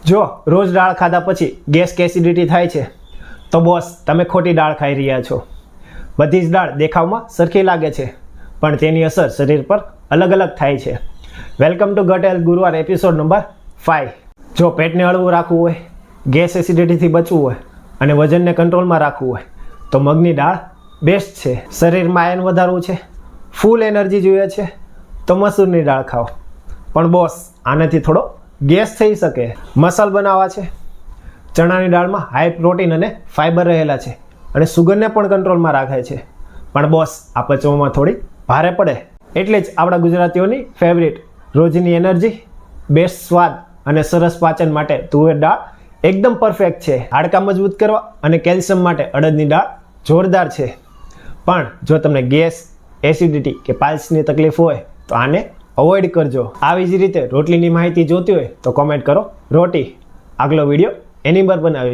જો રોજ દાળ ખાધા પછી ગેસ કે એસિડિટી થાય છે તો બોસ તમે ખોટી દાળ ખાઈ રહ્યા છો. બધી જ દાળ દેખાવમાં સરખી લાગે છે પણ તેની અસર શરીર પર અલગ અલગ થાય છે. વેલકમ ટુ ગટ હેલ્થ ગુરુવાર એપિસોડ નંબર 5. જો પેટને હળવું રાખવું હોય, ગેસ એસિડિટીથી બચવું હોય અને વજનને કંટ્રોલમાં રાખવું હોય તો મગની દાળ બેસ્ટ છે. શરીરમાં આયન વધારવું છે, ફૂલ એનર્જી જોઈએ છે તો મસૂરની દાળ ખાઓ. પણ બોસ આનાથી થોડો ગેસ થઈ શકે. મસાલ બનાવવા છે, ચણાની દાળમાં હાઈ પ્રોટીન અને ફાઇબર રહેલા છે અને સુગરને પણ કંટ્રોલમાં રાખે છે. પણ બોસ આ પચવામાં થોડી ભારે પડે. એટલે જ આપણા ગુજરાતીઓની ફેવરિટ રોજની એનર્જી, બેસ્ટ સ્વાદ અને સરસ પાચન માટે તુવેર દાળ એકદમ પરફેક્ટ છે. હાડકાં મજબૂત કરવા અને કેલ્શિયમ માટે અડદની દાળ જોરદાર છે. પણ જો તમને ગેસ, એસિડિટી કે પાઇલ્સની તકલીફ હોય તો આને અવોઇડ કરજો. આવી જ રીતે રોટલીની માહિતી જોતી હોય તો કોમેન્ટ કરો રોટી. આગલો વિડીયો એની પર બનાવીશ.